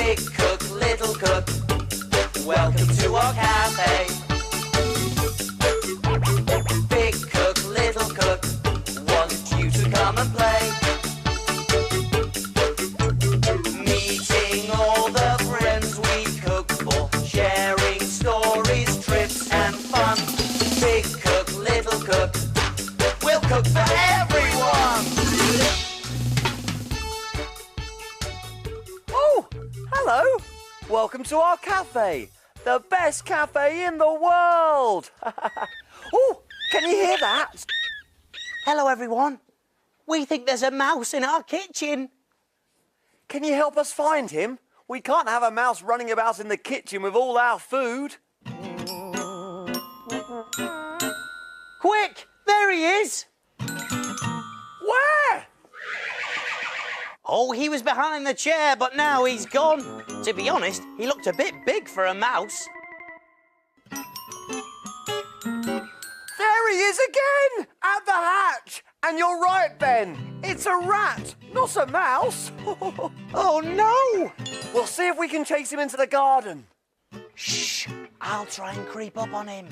Big cook, little cook, welcome to our cafe. Big cook, little cook, want you to come and play. Meeting all the friends we cook for, sharing stories, trips and fun. Big cook, little cook, we'll cook for everyone. Oh, hello. Welcome to our cafe. The best cafe in the world. Oh, can you hear that? Hello, everyone. We think there's a mouse in our kitchen. Can you help us find him? We can't have a mouse running about in the kitchen with all our food. Quick, there he is. Where? Oh, he was behind the chair, but now he's gone. To be honest, he looked a bit big for a mouse. There he is again, at the hatch. And you're right, Ben. It's a rat, not a mouse. Oh, no! We'll see if we can chase him into the garden. Shh! I'll try and creep up on him.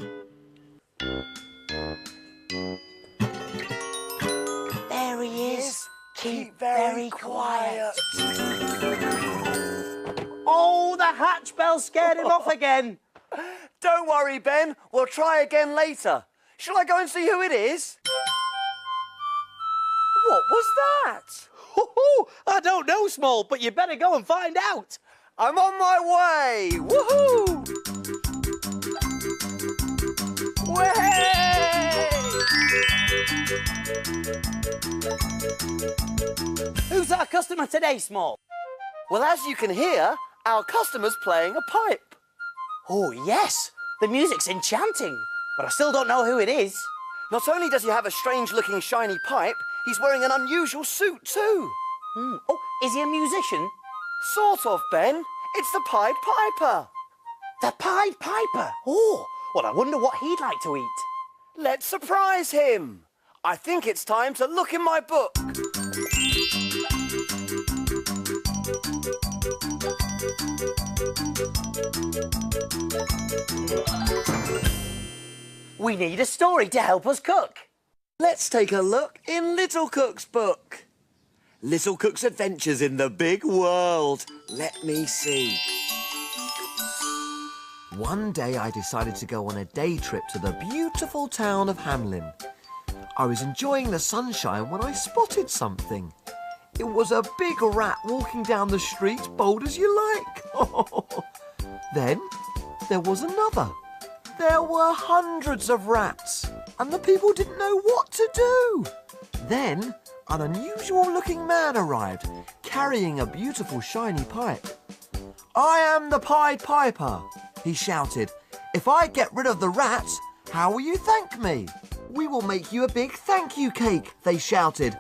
There he is. Keep very quiet. Oh, the hatch bell scared him off again. Don't worry, Ben. We'll try again later. Shall I go and see who it is? What was that? I don't know, Small, but you better go and find out. I'm on my way. Woohoo! Way! Who's our customer today, Small? Well, as you can hear, our customer's playing a pipe. Oh, yes. The music's enchanting, but I still don't know who it is. Not only does he have a strange-looking shiny pipe, he's wearing an unusual suit too. Oh, is he a musician? Sort of, Ben. It's the Pied Piper. The Pied Piper? Oh, well, I wonder what he'd like to eat. Let's surprise him. I think it's time to look in my book. We need a story to help us cook. Let's take a look in Little Cook's book. Little Cook's Adventures in the Big World. Let me see. One day I decided to go on a day trip to the beautiful town of Hamlin. I was enjoying the sunshine when I spotted something. It was a big rat walking down the street, bold as you like. Then there was another. There were hundreds of rats, and the people didn't know what to do. Then an unusual-looking man arrived, carrying a beautiful shiny pipe. "I am the Pied Piper," he shouted. "If I get rid of the rats, how will you thank me?" "We will make you a big thank you cake," they shouted.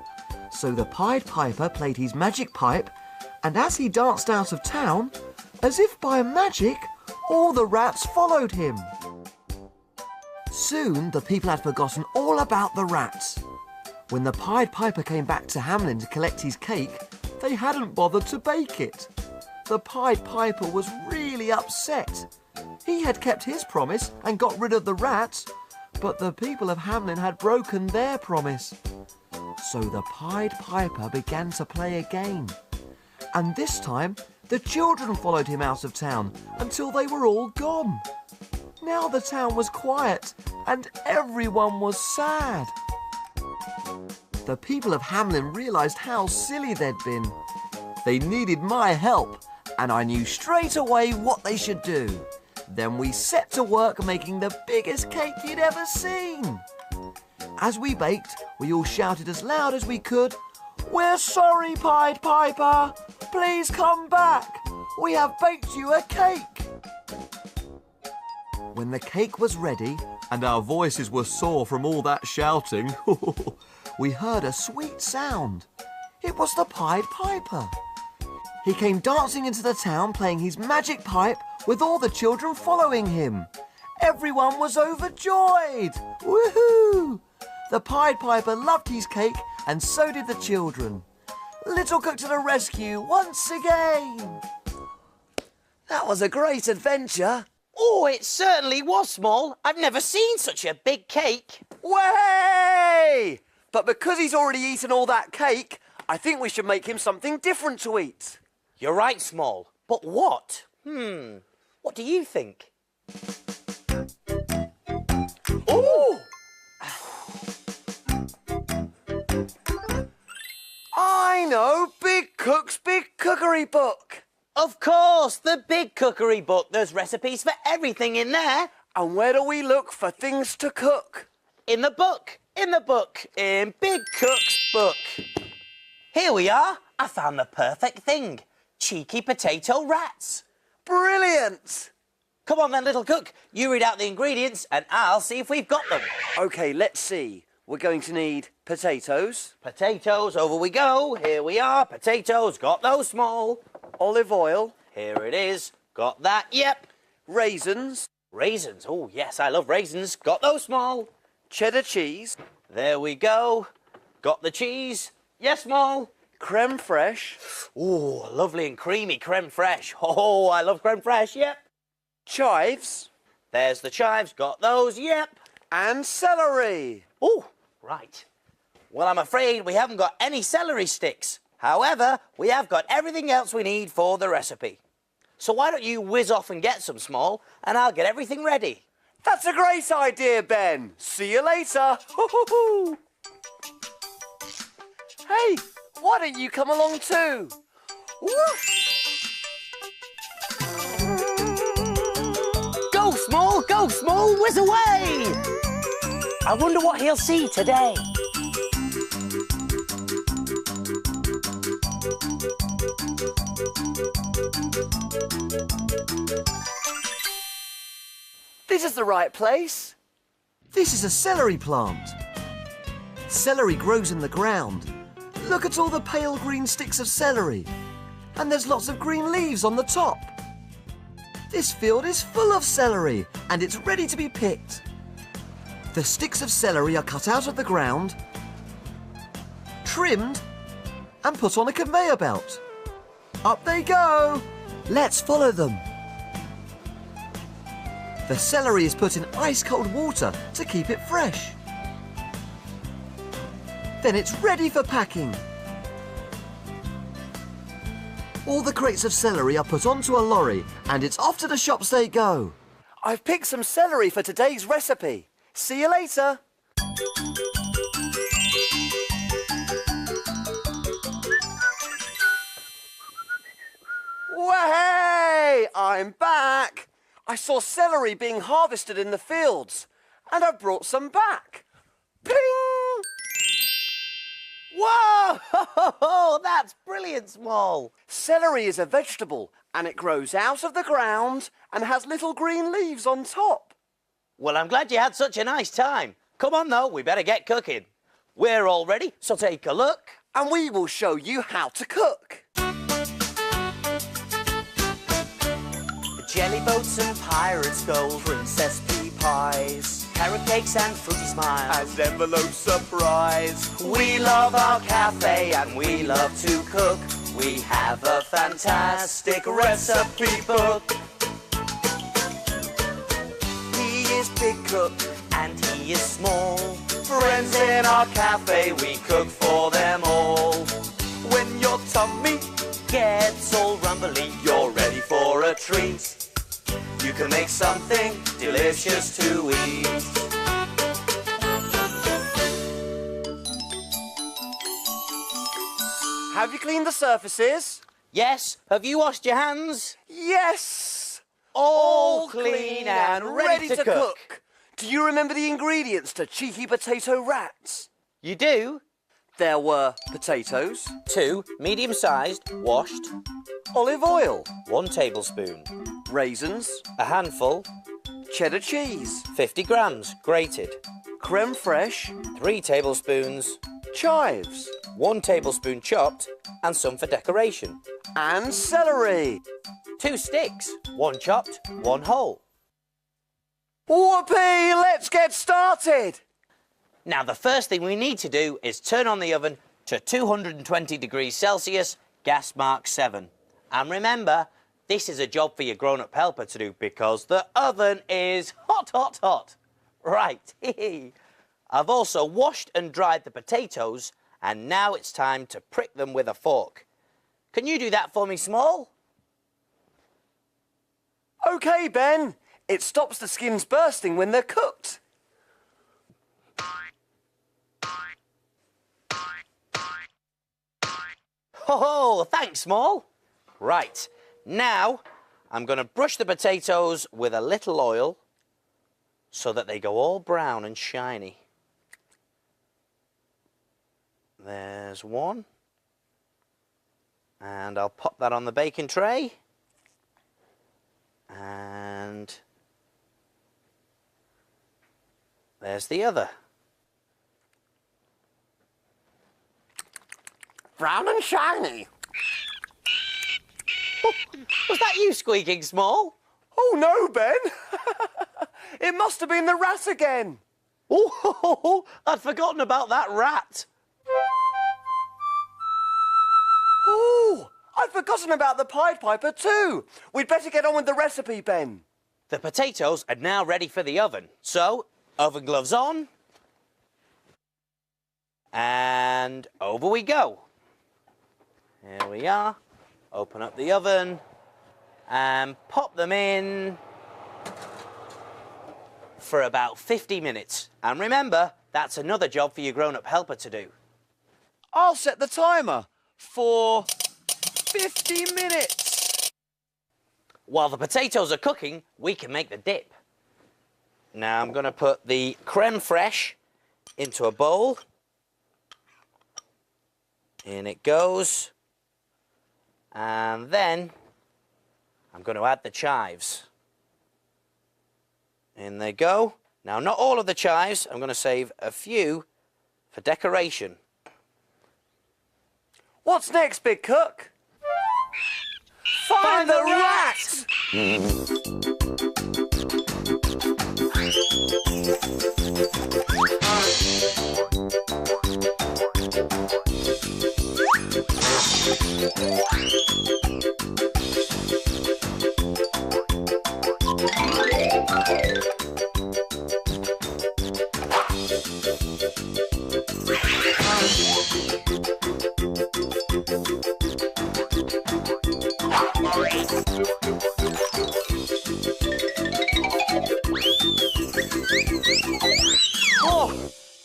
So the Pied Piper played his magic pipe, and as he danced out of town, as if by magic, all the rats followed him. Soon the people had forgotten all about the rats. When the Pied Piper came back to Hamlin to collect his cake, they hadn't bothered to bake it. The Pied Piper was really upset. He had kept his promise and got rid of the rats, but the people of Hamlin had broken their promise. So the Pied Piper began to play again. And this time, the children followed him out of town until they were all gone. Now the town was quiet and everyone was sad. The people of Hamlin realised how silly they'd been. They needed my help, and I knew straight away what they should do. Then we set to work making the biggest cake you'd ever seen. As we baked, we all shouted as loud as we could, "We're sorry, Pied Piper! Please come back! We have baked you a cake!" When the cake was ready, and our voices were sore from all that shouting, we heard a sweet sound. It was the Pied Piper. He came dancing into the town playing his magic pipe with all the children following him. Everyone was overjoyed. Woohoo! The Pied Piper loved his cake and so did the children. Little Cook to the rescue once again. That was a great adventure. Oh, it certainly was, Small. I've never seen such a big cake. Way! But because he's already eaten all that cake, I think we should make him something different to eat. You're right, Small. But what? What do you think? Ooh! I know! Big Cook's Big Cookery book! Of course, the Big Cookery book. There's recipes for everything in there. And where do we look for things to cook? In the book. In Big Cook's book. Here we are. I found the perfect thing. Cheeky potato rats. Brilliant! Come on then, little cook. You read out the ingredients and I'll see if we've got them. OK, let's see. We're going to need potatoes. Potatoes, over we go. Here we are. Potatoes, got those, Small. Olive oil. Here it is. Got that, yep. Raisins. Raisins, oh yes, I love raisins. Got those, Small. Cheddar cheese. There we go. Got the cheese. Yes, Small. Creme fraiche. Oh, lovely and creamy creme fraiche. Oh, I love creme fraiche, yep. Chives. There's the chives, got those, yep. And celery. Oh, right. Well, I'm afraid we haven't got any celery sticks. However, we have got everything else we need for the recipe. So why don't you whiz off and get some, Small, and I'll get everything ready. That's a great idea, Ben. See you later. Hey, why don't you come along too? Woof! Go, Small, whiz away! I wonder what he'll see today. This is the right place. This is a celery plant. Celery grows in the ground. Look at all the pale green sticks of celery. And there's lots of green leaves on the top. This field is full of celery and it's ready to be picked. The sticks of celery are cut out of the ground, trimmed and put on a conveyor belt. Up they go. Let's follow them. The celery is put in ice-cold water to keep it fresh. Then it's ready for packing. All the crates of celery are put onto a lorry and it's off to the shops they go. I've picked some celery for today's recipe. See you later. Way! I'm back. I saw celery being harvested in the fields and I brought some back. Ping! Whoa! That's brilliant, Small. Celery is a vegetable and it grows out of the ground and has little green leaves on top. Well, I'm glad you had such a nice time. Come on, though, we better get cooking. We're all ready, so take a look. And we will show you how to cook. Jelly boats and pirates, gold princess pea pies, carrot cakes and fruity smiles, As envelope surprise. We love our cafe and we love to cook. We have a fantastic recipe book. He is big cook and he is small. Friends in our cafe, we cook for them all. When your tummy gets all rumbly, you're ready for a treat. You can make something delicious to eat. Have you cleaned the surfaces? Yes, have you washed your hands? Yes! All clean and ready to cook. Do you remember the ingredients to cheeky potato rats? You do? There were potatoes, 2 medium-sized, washed, olive oil, 1 tablespoon, raisins, a handful, cheddar cheese, 50 grams, grated, creme fraiche, 3 tablespoons, chives, 1 tablespoon chopped, and some for decoration. and celery. 2 sticks, 1 chopped, 1 whole. Whoopee! Let's get started! Now, the first thing we need to do is turn on the oven to 220 degrees Celsius, gas mark 7. And remember, This is a job for your grown-up helper to do because the oven is hot, hot, hot. Right. I've also washed and dried the potatoes, and now it's time to prick them with a fork. Can you do that for me, Small? OK, Ben. It stops the skins bursting when they're cooked. Oh, thanks, Small. Right, now I'm going to brush the potatoes with a little oil so that they go all brown and shiny. There's one. And I'll pop that on the baking tray. And there's the other. Brown and shiny. Oh, was that you squeaking, Small? Oh, no, Ben. It must have been the rat again. Oh, I'd forgotten about that rat. Oh, I'd forgotten about the Pied Piper too. We'd better get on with the recipe, Ben. The potatoes are now ready for the oven. So, oven gloves on. And over we go. Here we are. Open up the oven and pop them in for about 50 minutes. And remember, that's another job for your grown-up helper to do. I'll set the timer for 50 minutes. While the potatoes are cooking, we can make the dip. Now I'm going to put the creme fraiche into a bowl. In it goes. And then I'm going to add the chives. In they go. Now, not all of the chives. I'm going to save a few for decoration. What's next, Big Cook? Find the rat!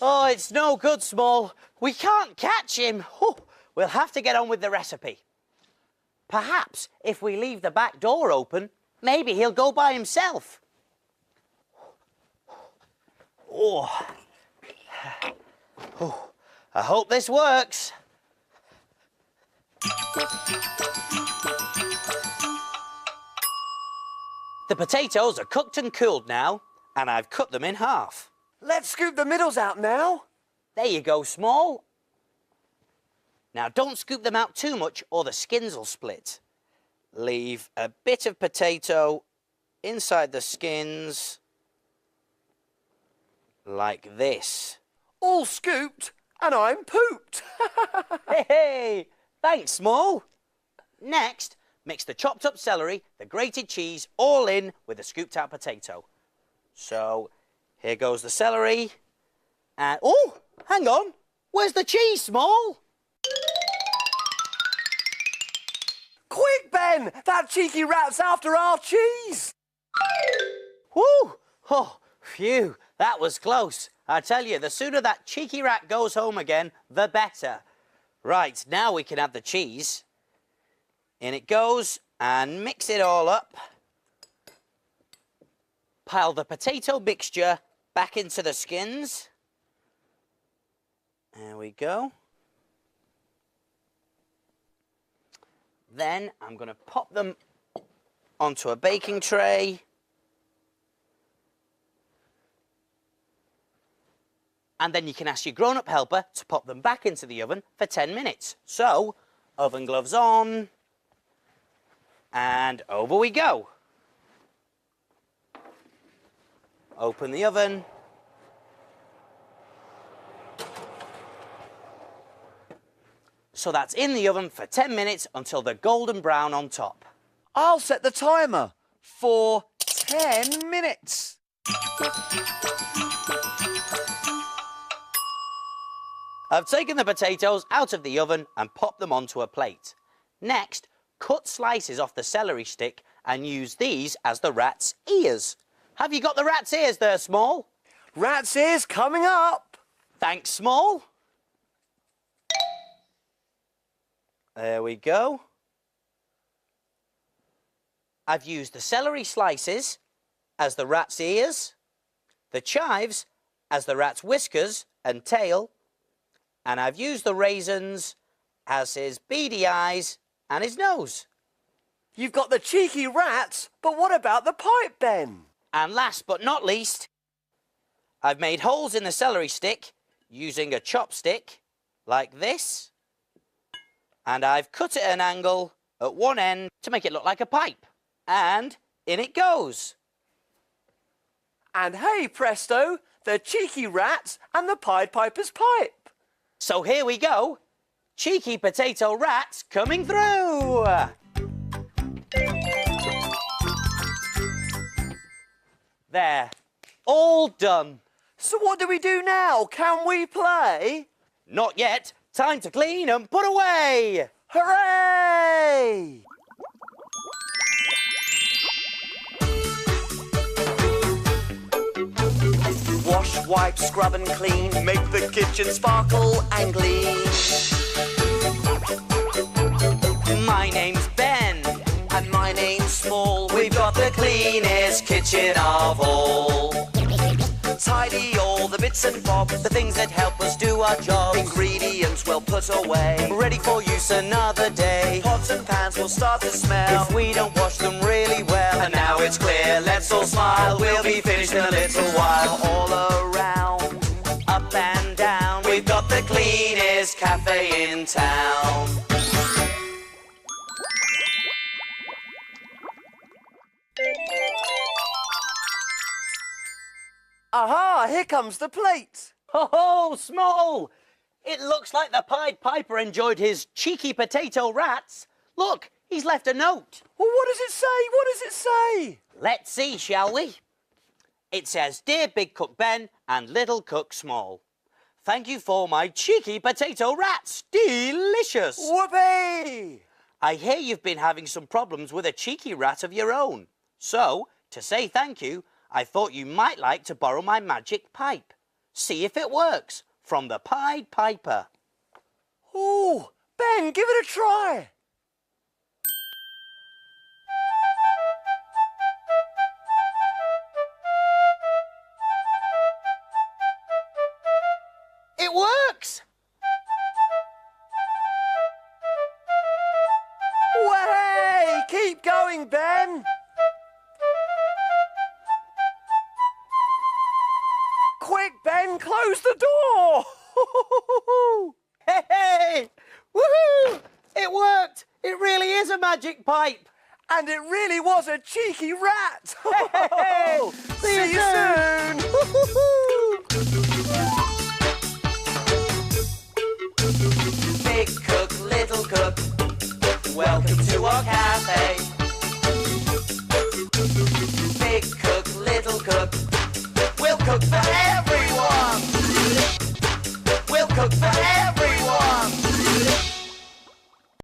Oh, it's no good, Small. We can't catch him. Oh, we'll have to get on with the recipe. Perhaps if we leave the back door open, maybe he'll go by himself. Oh. Oh, I hope this works. The potatoes are cooked and cooled now, and I've cut them in half. Let's scoop the middles out now. There you go, Small. Now, don't scoop them out too much or the skins will split. Leave a bit of potato inside the skins, like this. All scooped, and I'm pooped. Hey, thanks, Small. Next, mix the chopped up celery, the grated cheese, all in with the scooped out potato. So, here goes the celery. And, oh, hang on. Where's the cheese, Small? Quick, Ben! That cheeky rat's after our cheese! Woo! Oh, phew, that was close. I tell you, the sooner that cheeky rat goes home again, the better. Right, now we can add the cheese. In it goes, and mix it all up. Pile the potato mixture back into the skins. There we go. Then I'm going to pop them onto a baking tray. And then you can ask your grown-up helper to pop them back into the oven for 10 minutes. So, oven gloves on. And over we go. Open the oven. So that's in the oven for 10 minutes until they're golden brown on top. I'll set the timer for 10 minutes. I've taken the potatoes out of the oven and popped them onto a plate. Next, cut slices off the celery stick and use these as the rat's ears. Have you got the rat's ears there, Small? Rat's ears coming up. Thanks, Small. There we go. I've used the celery slices as the rat's ears, the chives as the rat's whiskers and tail, and I've used the raisins as his beady eyes and his nose. You've got the cheeky rats, but what about the pipe, Ben? And last but not least, I've made holes in the celery stick using a chopstick like this, and I've cut it at an angle at one end to make it look like a pipe. And in it goes. And hey, presto, the cheeky rats and the Pied Piper's pipe. So here we go. Cheeky potato rats coming through. There. All done. So what do we do now? Can we play? Not yet. Time to clean and put away. Hooray! Wash, wipe, scrub and clean, make the kitchen sparkle and gleam. My name's Ben. And my name's Small. We've got the cleanest kitchen of all. Tidy all the bits and bobs, The things that help us do our jobs. ingredients well put away. Ready for use another day. Pots and pans will start to smell. If we don't wash them really well. And now it's clear, let's all smile. We'll be finished in a little while. All around, Up and down. we've got the cleanest cafe in town. Aha, here comes the plate. Ho-ho, Small! It looks like the Pied Piper enjoyed his cheeky potato rats. Look, he's left a note. Well, what does it say? What does it say? Let's see, shall we? It says, Dear Big Cook Ben and Little Cook Small, thank you for my cheeky potato rats. Delicious! Whoopee! I hear you've been having some problems with a cheeky rat of your own. So, to say thank you, I thought you might like to borrow my magic pipe. See if it works. From the Pied Piper. Oh, Ben, give it a try. It works! Way! Keep going, Ben. Quick, Ben, close the door. Hey! Woohoo! It worked! It really is a magic pipe! And it really was a cheeky rat. Hey! See you soon. Big cook, little cook, welcome to our cafe.